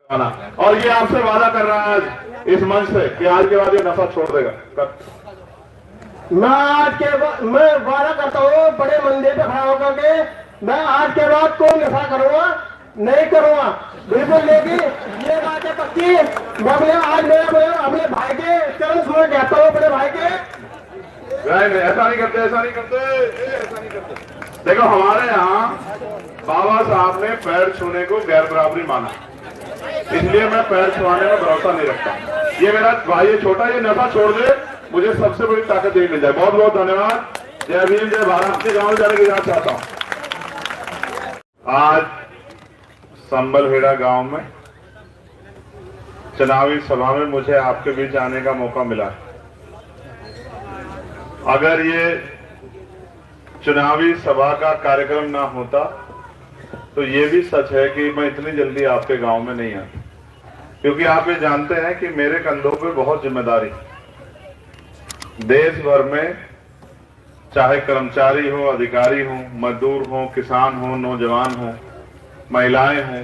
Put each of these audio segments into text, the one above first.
और ये आपसे वादा कर रहा है आज इस मंच से कि आज के बाद ये नशा छोड़ देगा। मैं वादा करता हूँ बड़े मंदिर पे खड़ा होकर के, मैं आज के बाद कोई नशा करूंगा नहीं करूंगा बिल्कुल। लेकिन ये बात है पक्की, मैं आज मैं अपने भाई के चरण छूना कहता हूँ, बड़े भाई के। नहीं, ऐसा नहीं करते, ऐसा नहीं करते, ऐसा नहीं करते। देखो हमारे यहाँ बाबा साहब ने पैर छूने को गैर बराबरी माना, इसलिए मैं पैर छुआने में भरोसा नहीं रखता। ये मेरा भाई है छोटा, ये नशा छोड़ दे, मुझे सबसे बड़ी ताकत यही मिल जाए। बहुत बहुत धन्यवाद। जय भीम, जय भारत। के गाँव जाने की जाना चाहता हूँ। आज संबलहेड़ा गांव में चुनावी सभा में मुझे आपके बीच आने का मौका मिला। अगर ये चुनावी सभा का कार्यक्रम ना होता तो ये भी सच है कि मैं इतनी जल्दी आपके गांव में नहीं आता, क्योंकि आप ये जानते हैं कि मेरे कंधों पे बहुत जिम्मेदारी। देश भर में चाहे कर्मचारी हो, अधिकारी हो, मजदूर हो, किसान हो, नौजवान हो, महिलाएं हों,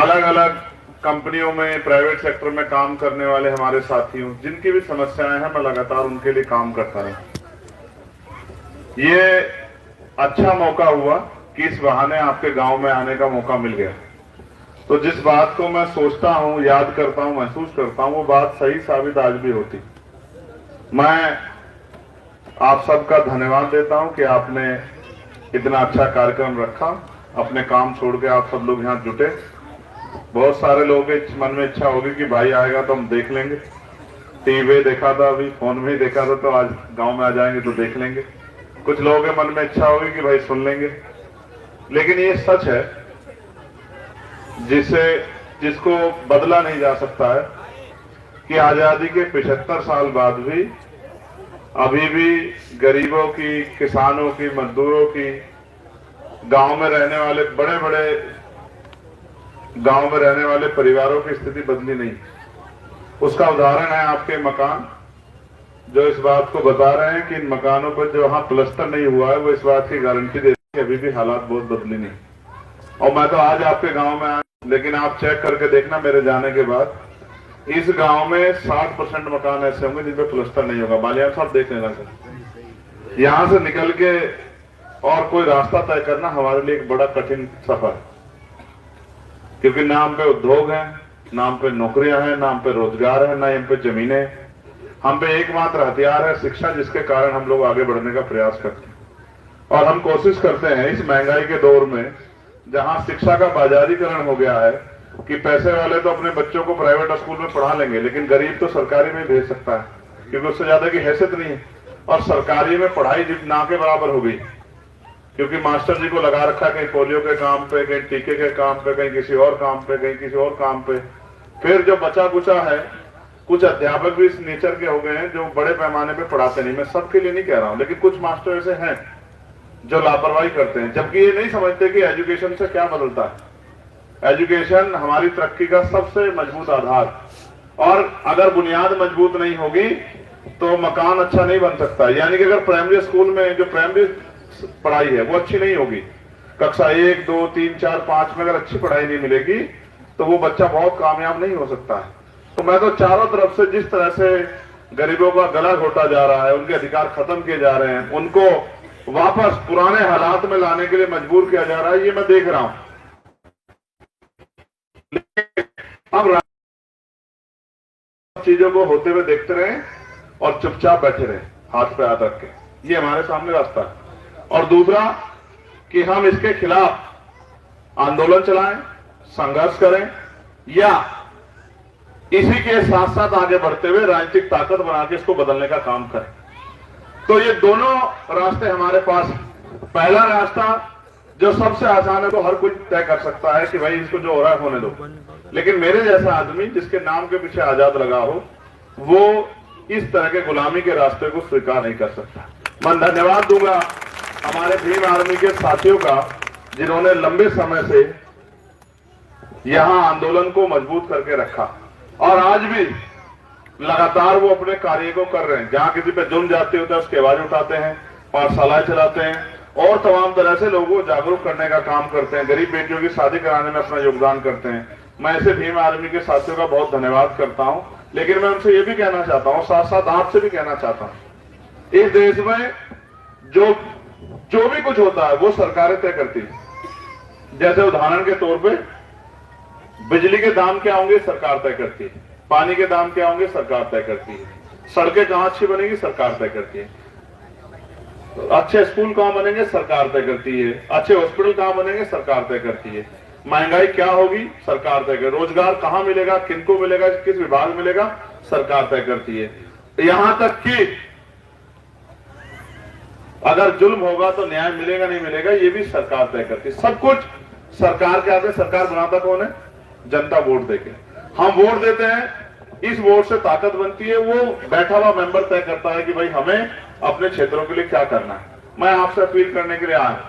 अलग अलग कंपनियों में, प्राइवेट सेक्टर में काम करने वाले हमारे साथी हों, जिनकी भी समस्याएं हैं, मैं लगातार उनके लिए काम करता रहा। ये अच्छा मौका हुआ कि इस बहाने आपके गांव में आने का मौका मिल गया। तो जिस बात को मैं सोचता हूं, याद करता हूं, महसूस करता हूं, वो बात सही साबित आज भी होती। मैं आप सबका धन्यवाद देता हूं कि आपने इतना अच्छा कार्यक्रम रखा। अपने काम छोड़ के आप सब लोग यहाँ जुटे। बहुत सारे लोगों के मन में इच्छा होगी कि भाई आएगा तो हम देख लेंगे, टीवी देखा था, अभी फोन में ही देखा था, तो आज गांव में आ जाएंगे तो देख लेंगे। कुछ लोगों के मन में इच्छा होगी कि भाई सुन लेंगे। लेकिन ये सच है जिसको बदला नहीं जा सकता है कि आजादी के 75 साल बाद भी अभी भी गरीबों की, किसानों की, मजदूरों की, गांव में रहने वाले गांव में रहने वाले परिवारों की स्थिति बदली नहीं। उसका उदाहरण है आपके मकान, जो इस बात को बता रहे हैं कि इन मकानों पर जो वहां प्लस्तर नहीं हुआ है, वो इस बात की गारंटी देते हैं कि अभी भी हालात बहुत बदली नहीं। और मैं तो आज आपके गांव में आया, लेकिन आप चेक करके देखना मेरे जाने के बाद इस गांव में 60% मकान ऐसे होंगे जिनपे प्लस्तर नहीं होगा। बालियान साहब देख लेना सर, यहां से निकल के और कोई रास्ता तय करना हमारे लिए एक बड़ा कठिन सफर है, क्योंकि नाम पे उद्योग है, नाम पे नौकरियां हैं, नाम पे रोजगार है, नाम पे जमीनें, हम पे एकमात्र हथियार है शिक्षा, जिसके कारण हम लोग आगे बढ़ने का प्रयास करते हैं। और हम कोशिश करते हैं इस महंगाई के दौर में, जहां शिक्षा का बाजारीकरण हो गया है कि पैसे वाले तो अपने बच्चों को प्राइवेट स्कूल में पढ़ा लेंगे, लेकिन गरीब तो सरकारी में भेज सकता है, क्योंकि उससे ज्यादा की हैसियत नहीं है। और सरकारी में पढ़ाई ना के बराबर हो गई, क्योंकि मास्टर जी को लगा रखा है कहीं पोलियो के काम पे, कहीं टीके के काम पे, कहीं किसी और काम पे, कहीं किसी और काम पे। फिर जो बचा कुचा है, कुछ अध्यापक भी इस नेचर के हो गए हैं जो बड़े पैमाने पे पढ़ाते नहीं। मैं सबके लिए नहीं कह रहा हूं, लेकिन कुछ मास्टर ऐसे हैं जो लापरवाही करते हैं, जबकि ये नहीं समझते कि एजुकेशन से क्या बदलता है। एजुकेशन हमारी तरक्की का सबसे मजबूत आधार, और अगर बुनियाद मजबूत नहीं होगी तो मकान अच्छा नहीं बन सकता। यानी कि अगर प्राइमरी स्कूल में जो प्राइमरी पढ़ाई है वो अच्छी नहीं होगी, कक्षा 1, 2, 3, 4, 5 में अगर अच्छी पढ़ाई नहीं मिलेगी तो वो बच्चा बहुत कामयाब नहीं हो सकता है। तो मैं तो चारों तरफ से जिस तरह से गरीबों का गला घोटा जा रहा है, उनके अधिकार खत्म किए जा रहे हैं, उनको वापस पुराने हालात में लाने के लिए मजबूर किया जा रहा है, ये मैं देख रहा हूं। अब चीजों को होते हुए देखते रहे और चुपचाप बैठे रहे, हाथ पे हाथ रख के, ये हमारे सामने रास्ता है। और दूसरा कि हम इसके खिलाफ आंदोलन चलाएं, संघर्ष करें, या इसी के साथ साथ आगे बढ़ते हुए राजनीतिक ताकत बना के इसको बदलने का काम करें। तो ये दोनों रास्ते हमारे पास हैं। पहला रास्ता जो सबसे आसान है, तो हर कोई तय कर सकता है कि भाई इसको जो हो रहा है होने दो, लेकिन मेरे जैसा आदमी जिसके नाम के पीछे आजाद लगा हो, वो इस तरह के गुलामी के रास्ते को स्वीकार नहीं कर सकता। मैं धन्यवाद दूंगा हमारे भीम आर्मी के साथियों का, जिन्होंने लंबे समय से यहां आंदोलन को मजबूत करके रखा, और आज भी लगातार वो अपने कार्य को कर रहे हैं। जहां किसी पे जुर्म जाती होता है उसकी आवाज उठाते हैं, पाठशालाएं चलाते हैं, और तमाम तरह से लोगों को जागरूक करने का काम करते हैं, गरीब बेटियों की शादी कराने में अपना योगदान करते हैं। मैं ऐसे भीम आर्मी के साथियों का बहुत धन्यवाद करता हूं। लेकिन मैं उनसे ये भी कहना चाहता हूं, साथ साथ आपसे भी कहना चाहता हूं, इस देश में जो भी कुछ होता है वो सरकारें तय करती है। जैसे उदाहरण के तौर पे बिजली के दाम क्या होंगे सरकार तय करती है, पानी के दाम क्या होंगे सरकार तय करती है, सड़कें कहां अच्छी बनेगी सरकार तय करती है, अच्छे स्कूल कहां बनेंगे सरकार तय करती है, अच्छे हॉस्पिटल कहां बनेंगे सरकार तय करती है, महंगाई क्या होगी सरकार तय करती है, रोजगार कहां मिलेगा, किनको मिलेगा, किस विभाग में मिलेगा सरकार तय करती है। यहां तक कि अगर जुल्म होगा तो न्याय मिलेगा नहीं मिलेगा ये भी सरकार तय करती है। सब कुछ सरकार के हाथ में। सरकार बनाता कौन है? जनता वोट देके। हम वोट देते हैं, इस वोट से ताकत बनती है, वो बैठा हुआ मेंबर तय करता है कि भाई हमें अपने क्षेत्रों के लिए क्या करना है। मैं आपसे अपील करने के लिए आया,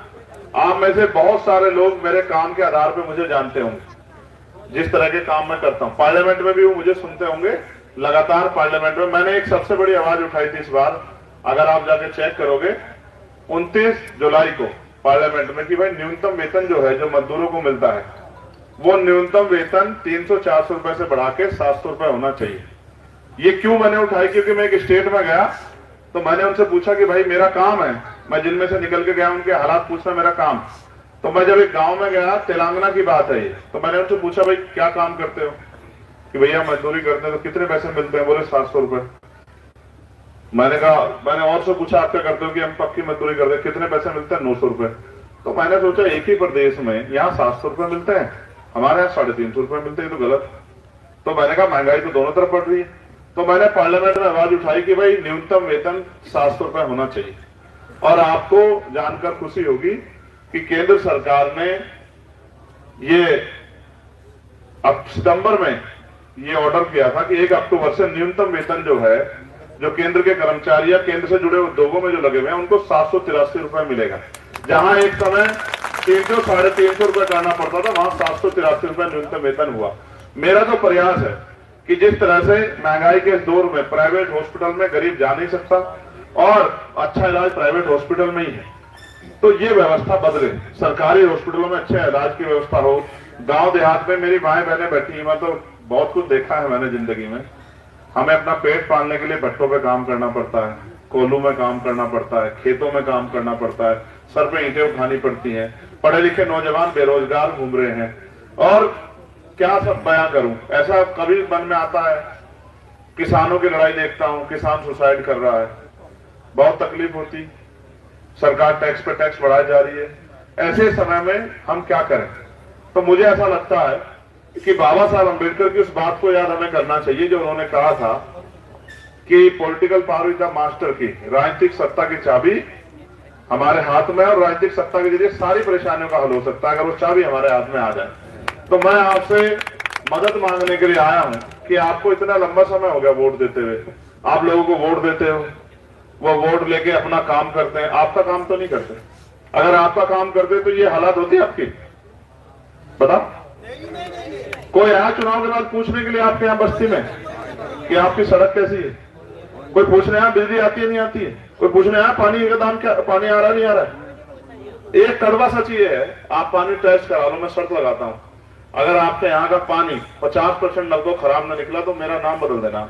आप में से बहुत सारे लोग मेरे काम के आधार पर मुझे जानते होंगे, जिस तरह के काम मैं करता हूं। पार्लियामेंट में भी वो मुझे सुनते होंगे लगातार। पार्लियामेंट में मैंने एक सबसे बड़ी आवाज उठाई थी इस बार, अगर आप जाके चेक करोगे 29 जुलाई को पार्लियामेंट में, कि भाई न्यूनतम वेतन जो है, जो मजदूरों को मिलता है, वो न्यूनतम वेतन 300-400 रुपए से बढ़ा के 700 रुपए होना चाहिए। ये क्यों मैंने उठाई? क्योंकि मैं एक स्टेट में गया तो मैंने उनसे पूछा कि भाई मेरा काम है, मैं जिनमें से निकल के गया उनके हालात पूछना मेरा काम। तो मैं जब एक गांव में गया, तेलंगाना की बात है ये, तो मैंने उनसे पूछा भाई क्या काम करते हो? कि भैया मजदूरी करते हैं। तो कितने पैसे मिलते हैं? बोले 700 रुपए। मैंने कहा, मैंने और से पूछा आप क्या करते हो? कि हम पक्की मजदूरी करते हैं। कितने पैसे मिलते हैं? 900 रुपए। तो मैंने सोचा एक ही प्रदेश में यहाँ 700 रुपए मिलते हैं, हमारे यहाँ 350 रुपए मिलते हैं, तो गलत। तो मैंने कहा महंगाई तो दोनों तरफ बढ़ रही है। तो मैंने पार्लियामेंट में आवाज उठाई कि भाई न्यूनतम वेतन 700 रुपए होना चाहिए। और आपको जानकर खुशी होगी कि केंद्र सरकार ने ये अब सितंबर में ये ऑर्डर किया था कि 1 अक्टूबर से न्यूनतम वेतन जो है, जो केंद्र के कर्मचारी या केंद्र से जुड़े उद्योगों में जो लगे हुए हैं, उनको 783 रुपए मिलेगा। जहां एक समय 300-350 रुपए करना पड़ता था, वहां 783 रुपए न्यूनतम वेतन हुआ। मेरा तो प्रयास है कि जिस तरह से महंगाई के इस दौर में प्राइवेट हॉस्पिटल में गरीब जा नहीं सकता और अच्छा इलाज प्राइवेट हॉस्पिटल में ही है, तो ये व्यवस्था बदले, सरकारी हॉस्पिटलों में अच्छे इलाज की व्यवस्था हो। गांव देहात में मेरी माएं बहनें बैठी हैं, मैं तो बहुत कुछ देखा है मैंने जिंदगी में। हमें अपना पेट पालने के लिए भट्टों पे काम करना पड़ता है, कोल्हू में काम करना पड़ता है, खेतों में काम करना पड़ता है, सर पे ईंटें उठानी पड़ती हैं। पढ़े लिखे नौजवान बेरोजगार घूम रहे हैं, और क्या सब बयां करूं, ऐसा कभी मन में आता है। किसानों की लड़ाई देखता हूं, किसान सुसाइड कर रहा है, बहुत तकलीफ होती। सरकार टैक्स पे टैक्स बढ़ाई जा रही है। ऐसे समय में हम क्या करें? तो मुझे ऐसा लगता है कि बाबा साहब अम्बेडकर की उस बात को याद हमें करना चाहिए जो उन्होंने कहा था कि political power is the master की, राजनीतिक सत्ता की चाबी हमारे हाथ में, और राजनीतिक सत्ता के जरिए सारी परेशानियों का हल हो सकता है अगर वो चाबी हमारे हाथ में आ जाए। तो मैं आपसे मदद मांगने के लिए आया हूं कि आपको इतना लंबा समय हो गया वोट देते हुए, आप लोगों को वोट देते हो, वो वोट लेके अपना काम करते हैं, आपका काम तो नहीं करते। अगर आपका काम करते तो ये हालात होती आपकी? बता, कोई आया चुनाव के बाद पूछने के लिए आपके यहाँ बस्ती में कि आपकी सड़क कैसी है? कोई पूछने आया बिजली आती है नहीं आती है? कोई पूछने आया पानी का दाम क्या, पानी आ रहा नहीं आ रहा है? एक कड़वा सच ये है, आप पानी टेस्ट करा लो, मैं शर्त लगाता हूं, अगर आपके यहाँ का पानी 50% नल को खराब ना निकला तो मेरा नाम बदल देना।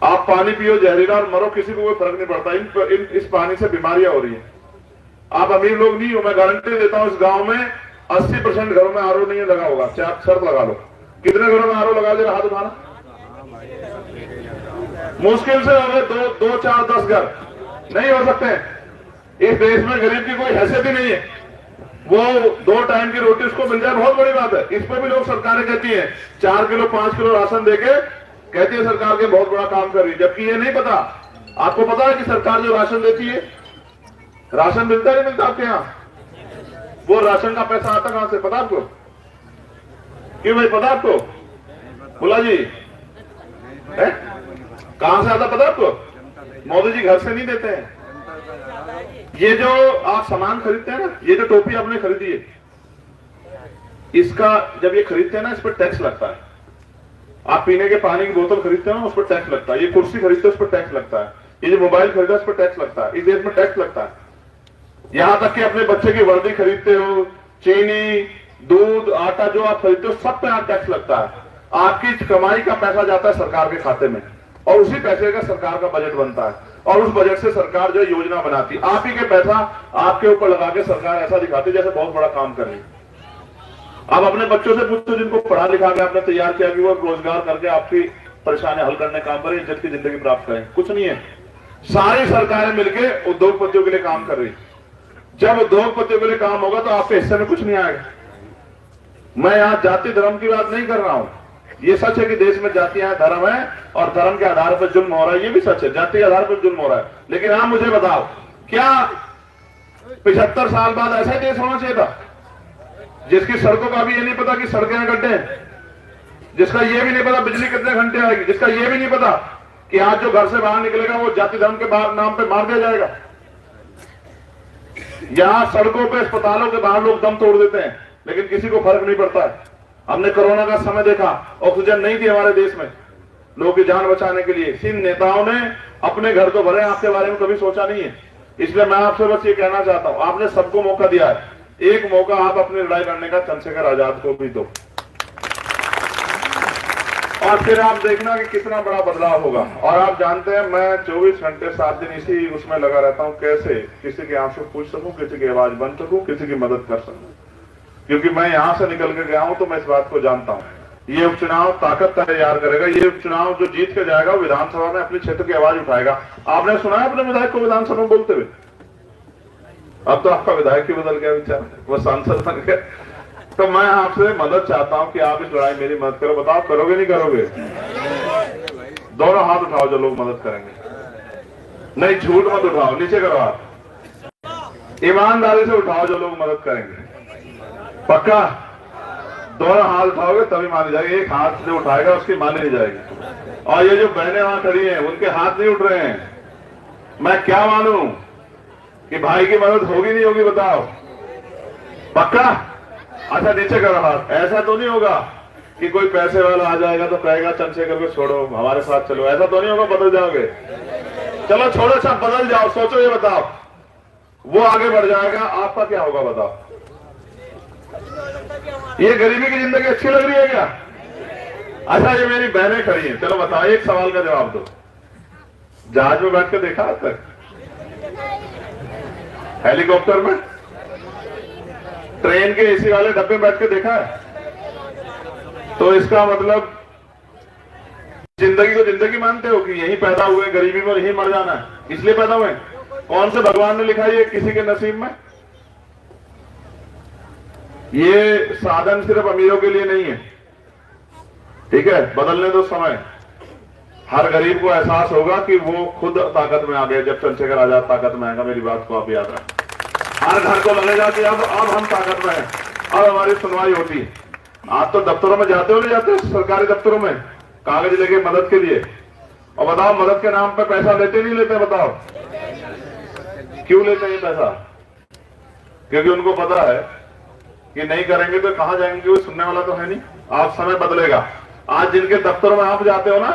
आप पानी पियो जहरीला और मरो, किसी को कोई फर्क नहीं पड़ता। इस पानी से बीमारियां हो रही है। आप अमीर लोग नहीं हो, मैं गारंटी देता हूं इस गांव में 80% घरों में आरओ नहीं लगा होगा। आप शर्त लगा लो, कितने घरों में आरओ लगा दे, हाथ उठाना। मुश्किल से हो गए 2, 4, 10 घर, नहीं हो सकते। इस देश में गरीब की कोई हैसियत ही नहीं है, वो 2 टाइम की रोटी उसको मिल जाए बहुत बड़ी बात है। इस पर भी लोग सरकारें कहती हैं 4 किलो 5 किलो राशन देके कहती है सरकार के बहुत बड़ा काम कर रही है, जबकि ये नहीं पता। आपको पता है कि सरकार जो राशन देती है, राशन मिलता नहीं मिलता आपके यहाँ? वो राशन का पैसा आता कहां से, पता आपको? क्यों भाई, पता आपको? बोला जी है? कहां से आता पता आपको? मोदी जी घर से नहीं देते हैं। ये जो आप सामान खरीदते हैं ना, ये जो टोपी आपने खरीदी है, इसका जब ये खरीदते हैं ना, इस पर टैक्स लगता है। आप पीने के पानी की बोतल खरीदते हैं ना, उस पर टैक्स लगता है। ये कुर्सी खरीदते हैं, उस पर टैक्स लगता है। ये जो मोबाइल खरीदा, उस पर टैक्स लगता है। इस देश में टैक्स लगता है। यहां तक कि अपने बच्चे की वर्दी खरीदते हो, चीनी, दूध, आटा जो आप खरीदते हो सब पे यहाँ टैक्स लगता है। आपकी कमाई का पैसा जाता है सरकार के खाते में और उसी पैसे का सरकार का बजट बनता है और उस बजट से सरकार जो योजना बनाती है, आप ही के पैसा आपके ऊपर लगा के सरकार ऐसा दिखाती है जैसे बहुत बड़ा काम कर रही है। आप अपने बच्चों से पूछो जिनको पढ़ा लिखा के आपने तैयार किया कि वो रोजगार करके आपकी परेशानी हल करने काम करें, इज्जत की जिंदगी प्राप्त करें, कुछ नहीं है। सारी सरकारें मिलके उद्योगपतियों के लिए काम कर रही। जब उद्योगपतियों के लिए काम होगा तो आपके हिस्से में कुछ नहीं आएगा। मैं यहां जाति धर्म की बात नहीं कर रहा हूं। ये सच है कि देश में जातियां धर्म है और धर्म के आधार पर जुल्म हो रहा है, ये भी सच है, जाति के आधार पर जुल्म हो रहा है। लेकिन आप मुझे बताओ, क्या 75 साल बाद ऐसा ही देश होना चाहिए था जिसकी सड़कों का भी ये नहीं पता कि सड़कें गड्ढे हैं, जिसका ये भी नहीं पता बिजली कितने घंटे आएगी, जिसका ये भी नहीं पता कि आज जो घर से बाहर निकलेगा वो जाति धर्म के नाम पे मार दिया जाएगा। यहां सड़कों पे, अस्पतालों के बाहर लोग दम तोड़ देते हैं लेकिन किसी को फर्क नहीं पड़ता है। हमने कोरोना का समय देखा, ऑक्सीजन नहीं थी हमारे देश में लोगों की जान बचाने के लिए। इन नेताओं ने अपने घर तो भरे, आपके बारे में कभी सोचा नहीं है। इसलिए मैं आपसे बस ये कहना चाहता हूं, आपने सबको मौका दिया है, एक मौका आप अपनी लड़ाई लड़ने का चंद्रशेखर आजाद को भी दो और फिर आप देखना कि कितना बड़ा बदलाव होगा। और आप जानते हैं मैं 24 घंटे 7 दिन इसी उसमें लगा रहता हूं, कैसे किसी के आंसू पूछ सकूं, किसी की आवाज बन सकूं, किसी की मदद कर सकूं। क्योंकि मैं यहां से निकल के गया हूं तो मैं इस बात को जानता हूं। ये उपचुनाव ताकत तैयार करेगा। ये उपचुनाव जो जीत के जाएगा वो विधानसभा में अपने क्षेत्र की आवाज उठाएगा। आपने सुना है अपने विधायक को विधानसभा में बोलते हुए? अब तो आपका विधायक ही बदल गया विचार, वो सांसद बन गए। तो मैं आपसे मदद चाहता हूं कि आप इस लड़ाई मेरी मदद करो। बताओ करोगे नहीं करोगे? दोनों हाथ उठाओ जो लोग मदद करेंगे। नहीं, झूठ मत उठाओ, नीचे करो हाथ। ईमानदारी से उठाओ जो लोग मदद करेंगे। पक्का? दोनों हाथ उठाओगे तभी मानी जाएगी। एक हाथ से उठाएगा उसकी मानी नहीं जाएगी। और ये जो बहनें वहां खड़ी हैं उनके हाथ नहीं उठ रहे हैं। मैं क्या मानूं कि भाई की मदद होगी नहीं होगी? बताओ। पक्का? अच्छा नीचे करो हाथ। ऐसा तो नहीं होगा कि कोई पैसे वाला आ जाएगा तो कहेगा चंद्रशेखर को छोड़ो हमारे साथ चलो, ऐसा तो नहीं होगा? बदल जाओगे? चलो छोड़ो, अच्छा बदल जाओ। सोचो, ये बताओ वो आगे बढ़ जाएगा, आपका क्या होगा? बताओ। ये गरीबी की जिंदगी अच्छी लग रही है क्या? अच्छा ये मेरी बहनें खड़ी हैं, चलो बताओ, एक सवाल का जवाब दो। जहाज में बैठ के देखा आज तक? हेलीकॉप्टर में, ट्रेन के एसी वाले डब्बे में बैठ के देखा है? तो इसका मतलब जिंदगी को जिंदगी मानते हो कि यहीं पैदा हुए, गरीबी में यहीं मर जाना है, इसलिए पैदा हुए? कौन से भगवान ने लिखा है किसी के नसीब में? ये साधन सिर्फ अमीरों के लिए नहीं है, ठीक है? बदलने दो समय। हर गरीब को एहसास होगा कि वो खुद ताकत में आ गया जब चंद्रशेखर आजाद ताकत में आएगा। मेरी बात को आप याद रखें। हर घर को लगेगा कि अब हम ताकत में हैं, अब हमारी सुनवाई होती है। आप तो दफ्तरों में जाते हो, नहीं जाते? सरकारी दफ्तरों में कागज लेके मदद के लिए, और बताओ मदद के नाम पे पैसा लेते नहीं लेते? बताओ क्यों लेते हैं पैसा? क्योंकि उनको पता है कि नहीं करेंगे तो कहां जाएंगे, कोई सुनने वाला तो है नहीं। आप समय बदलेगा। आज जिनके दफ्तरों में आप जाते हो ना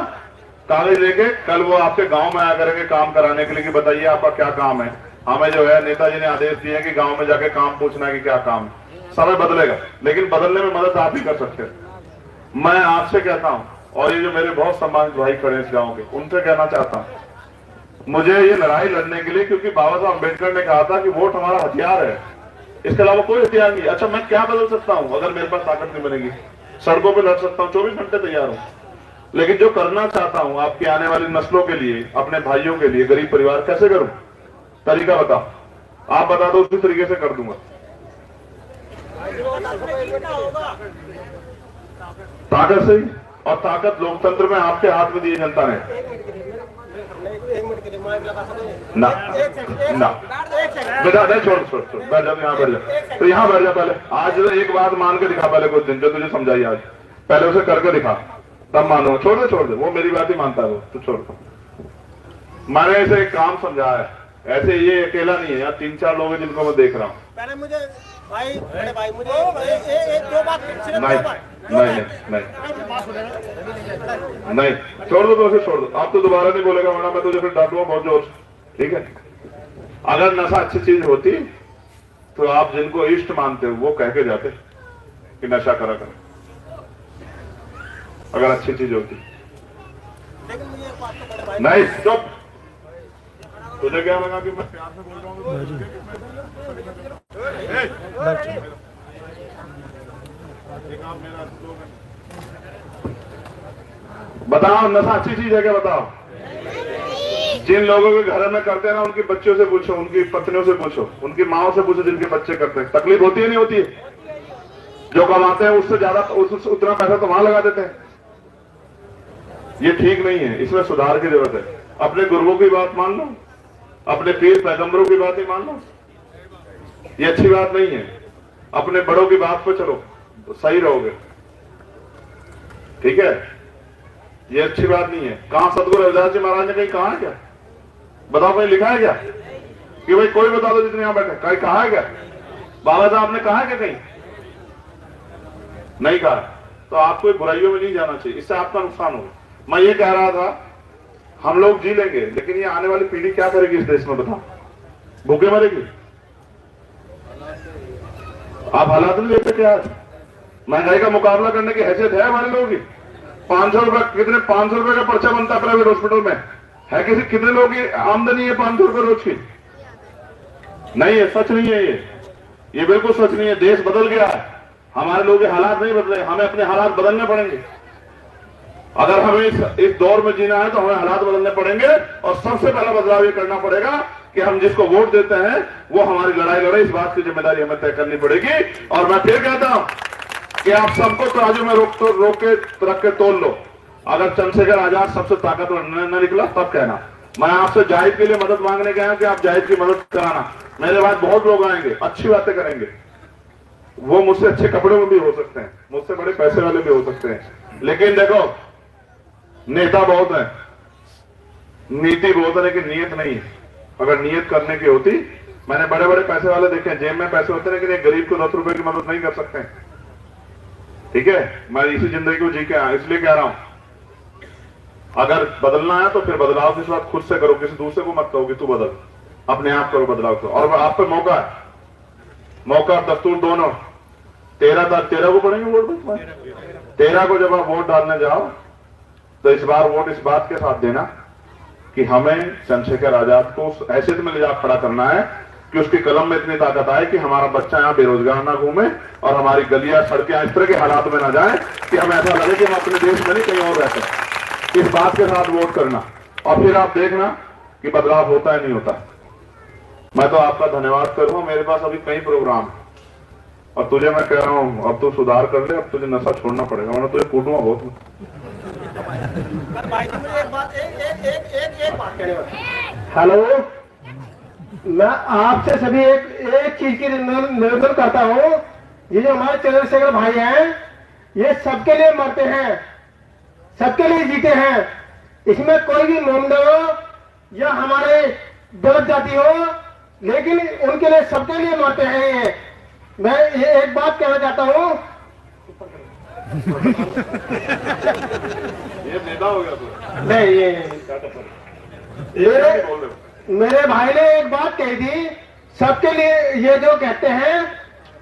कागज लेके, कल वो आपके गांव में आया करेंगे काम कराने के लिए कि बताइए आपका क्या काम है। हमें जो है नेताजी ने आदेश दिए कि गांव में जाके काम पूछना है कि क्या काम है। समय बदलेगा, लेकिन बदलने में मदद आप ही कर सकते हैं। मैं आपसे कहता हूं, और ये जो मेरे बहुत सम्मानित भाई खड़े इस गांव के, उनसे कहना चाहता हूं, मुझे ये लड़ाई लड़ने के लिए, क्योंकि बाबा साहब अम्बेडकर ने कहा था कि वोट हमारा हथियार है, इसके अलावा कोई हथियार नहीं। अच्छा मैं क्या बदल सकता हूं अगर मेरे पास ताकत नहीं बनेगी? सड़कों पे लड़ सकता हूं, 24 घंटे तैयार हूं, लेकिन जो करना चाहता हूं आपकी आने वाली नस्लों के लिए, अपने भाइयों के लिए, गरीब परिवार, कैसे करूं? तरीका बताओ, आप बता दो, उसी तरीके से कर दूंगा। ताकत से ही, और ताकत लोकतंत्र में आपके हाथ में दी जनता ने। ना ना बेटा नहीं, छोड़ बैठ जा, यहाँ बैठ जा, तो यहाँ बैठ जा। पहले आज एक बात मान के दिखा, पहले कुछ दिन जो तुझे समझाई आज, पहले उसे करके दिखा, तब मानो। छोड़ दे, वो मेरी बात ही मानता है, वो तो छोड़ दो। मैंने इसे एक काम समझाया है, ऐसे ये अकेला नहीं है, यहाँ 3-4 लोग हैं जिनको मैं देख रहा हूँ। पहले मुझे भाई, बड़े भाई, मुझे दो बात नहीं, छोड़ दो, तो उसे छोड़ दो। आप तो दोबारा नहीं बोलेगा, वरना मैं तुझे फिर डांटूंगा बहुत जोर से, ठीक है? अगर नशा अच्छी चीज होती तो आप जिनको इष्ट मानते हो वो कह के जाते कि नशा करा कर, अगर अच्छी चीज होती। नहीं चुप, तुझे क्या लगा कि मैं प्यार से बोल रहा हूँ? बताओ नशा अच्छी चीज है क्या? बताओ। जिन लोगों के घर में करते हैं ना, उनके बच्चों से पूछो, उनकी पत्नियों से पूछो, उनकी माओ से पूछो जिनके बच्चे करते हैं, तकलीफ होती है नहीं होती है? जो कमाते हैं उससे ज्यादा उतना पैसा तो वहां लगा देते हैं। ये ठीक नहीं है, इसमें सुधार की जरूरत है। अपने गुरुओं की बात मान लो, अपने पीर पैगंबरों की बात ही मान लो, ये अच्छी बात नहीं है। अपने बड़ों की बात पर चलो तो सही रहोगे, ठीक है? ये अच्छी बात नहीं है। कहां सतगुरु रविदास जी महाराज ने कहीं कहा है क्या? बताओ, कहीं लिखा है क्या कि भाई कोई बता दो जितने यहां बैठे, कहीं कहा है क्या? बाबा साहब ने कहा है क्या? कहीं नहीं कहा। तो आपको बुराइयों में नहीं जाना चाहिए, इससे आपका नुकसान होगा। मैं ये कह रहा था, हम लोग जी लेंगे, लेकिन ये आने वाली पीढ़ी क्या करेगी इस देश में? बताओ, भूखे मरेगी? आप हालात नहीं देखते क्या? महंगाई का मुकाबला करने की हैसियत है हमारे लोगों की? 500 रुपए, कितने 500 रुपए का पर्चा बनता है प्राइवेट हॉस्पिटल में? है किसी, कितने लोगों की आमदनी है 500 रुपए रोज की? नहीं है, सच नहीं है ये बिल्कुल सच नहीं है। देश बदल गया है, हमारे लोगों के हालात नहीं बदले, हमें अपने हालात बदलने पड़ेंगे। अगर हमें इस दौर में जीना है तो हमें हालात बदलने पड़ेंगे, और सबसे पहला बदलाव ये करना पड़ेगा कि हम जिसको वोट देते हैं वो हमारी लड़ाई लड़े, इस बात की जिम्मेदारी हमें तय करनी पड़ेगी। और मैं फिर कहता हूं कि आप सबको तराजू में रोक के रख के तोल लो। अगर चंद्रशेखर आजाद सबसे ताकतवर न निकला तब कहना। मैं आपसे जाहिद के लिए मदद मांगने गया हूं कि आप जाहिद की मदद कराना। मेरे बाद बहुत लोग आएंगे, अच्छी बातें करेंगे, वो मुझसे अच्छे कपड़ों में भी हो सकते हैं, मुझसे बड़े पैसे वाले भी हो सकते हैं, लेकिन देखो नेता बहुत है, नीति बहुत है, लेकिन नियत नहीं है। अगर नियत करने की होती, मैंने बड़े बड़े पैसे वाले देखे हैं, जेब में पैसे होते हैं, लेकिन एक गरीब को 10 रुपए की मदद नहीं कर सकते। ठीक है, मैं इसी जिंदगी को जी के आया, इसलिए कह रहा हूं अगर बदलना है तो फिर बदलाव की शुरुआत खुद से करो, किसी दूसरे को मत कहो कि तू बदल, अपने आप करो बदलाव करो। और आप पे मौका है, मौका दस्तूर दोनों। 13 को पड़ेंगे वोट, 13 को जब आप वोट डालने जाओ तो इस बार वोट इस बात के साथ देना कि हमें चंद्रशेखर आजाद को उस हैसियत में ले जा खड़ा करना है कि उसकी कलम में इतनी ताकत आए कि हमारा बच्चा यहाँ बेरोजगार ना घूमे और हमारी गलियां सड़कें इस तरह के हालात में ना जाए कि हमें ऐसा लगे कि हम अपने देश में नहीं कहीं और रहते हैं। इस बात के साथ वोट करना, और फिर आप देखना कि बदलाव होता है नहीं होता। मैं तो आपका धन्यवाद करूंगा। मेरे पास अभी कई प्रोग्राम, और तुझे मैं कह रहा हूं अब तू सुधार कर ले, अब तुझे नशा छोड़ना पड़ेगा, वरना तुझे कूटूंगा बहुत। हेलो, मैं आपसे सभी एक चीज की निवेदन करता हूँ। ये जो हमारे चंद्रशेखर भाई हैं, ये सबके लिए मरते हैं, सबके लिए जीते हैं। इसमें कोई भी मोमडा हो या हमारे दलित जाति हो, लेकिन उनके लिए सबके लिए मरते हैं ये। मैं ये एक बात कहना चाहता हूँ। ये नेता हो गया तो नहीं, ये मेरे भाई ने एक बात कही थी, सबके लिए, ये जो कहते हैं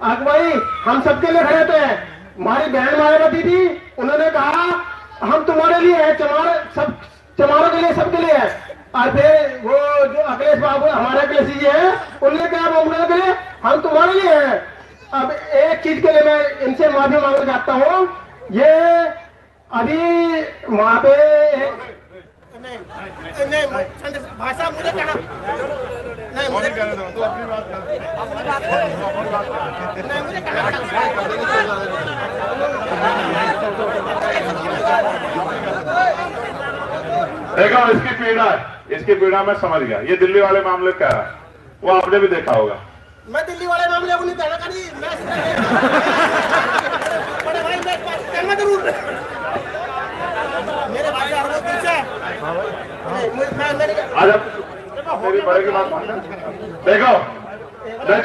अगुवाई हम सबके लिए खड़े होते हैं। हमारी बहन मायावती थी, उन्होंने कहा हम तुम्हारे लिए है, चमारों के लिए, सबके लिए है। और फिर वो जो अखिलेश बाबू हमारे अखिलेश जी है, उन्होंने कहा मुमकिन के लिए हम तुम्हारे लिए है। अब एक चीज के लिए मैं इनसे माफी मांगना चाहता हूँ। ये अभी वहां पे नहीं भाषा मुझे कहना नहीं, मुझे कहना दो, तू अपनी बात कर, नहीं मुझे कहना देखो इसकी पीड़ा है, इसकी पीड़ा मैं समझ गया। ये दिल्ली वाले मामले क्या है वो आपने भी देखा होगा। मैं दिल्ली वाले मामले को नहीं कहना करी, बड़े भाई मैं कहना जरूर, मेरे भाई यार वो पीछे मेरी बड़े की बात मान। देखो नहीं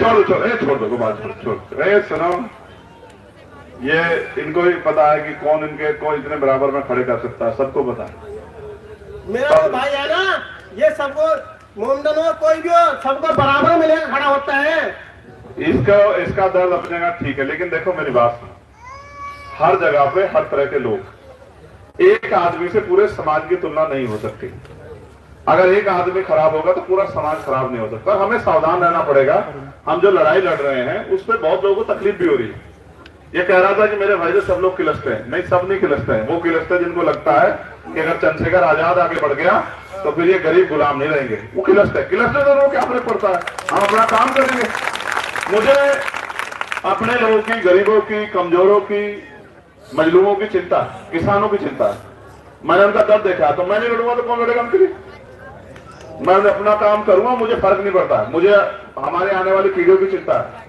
छोड़ दो बात छोड़। सुनो, ये इनको ही पता है कि कौन इनके को इतने बराबर में खड़े कर सकता है, सबको पता है। मेरा वो भाई है ना, ये सबको मोमडन हो कोई भी हो, सबको बराबर में लेकर खड़ा होता है। इसका दर्द अपने जगह ठीक है, लेकिन देखो मेरी बात सुनो, हर जगह पे हर तरह के लोग, एक आदमी से पूरे समाज की तुलना नहीं हो सकती। अगर एक आदमी खराब होगा तो पूरा समाज खराब नहीं हो सकता। हमें सावधान रहना पड़ेगा। हम जो लड़ाई लड़ रहे हैं उसमें बहुत लोगों को तकलीफ भी हो रही है। ये कह रहा था कि मेरे भाई से सब लोग किलसते हैं, नहीं, सब नहीं किलसते हैं। वो किलसते हैं जिनको लगता है कि अगर चंद्रशेखर आजाद आगे बढ़ गया तो फिर ये गरीब गुलाम नहीं रहेंगे। वो किलसते तो लोग क्या फर्क पड़ता है, हम अपना काम करेंगे। मुझे अपने लोगों की, गरीबों की, कमजोरों की, मजलूमों की चिंता, किसानों की चिंता है। मैंने उनका दर्द देखा, तो मैं नहीं लड़ूंगा तो कौन लड़ेगा उनके लिए? मैं अपना काम करूंगा, मुझे फर्क नहीं पड़ता। मुझे हमारे आने वाली पीढ़ियों की चिंता है।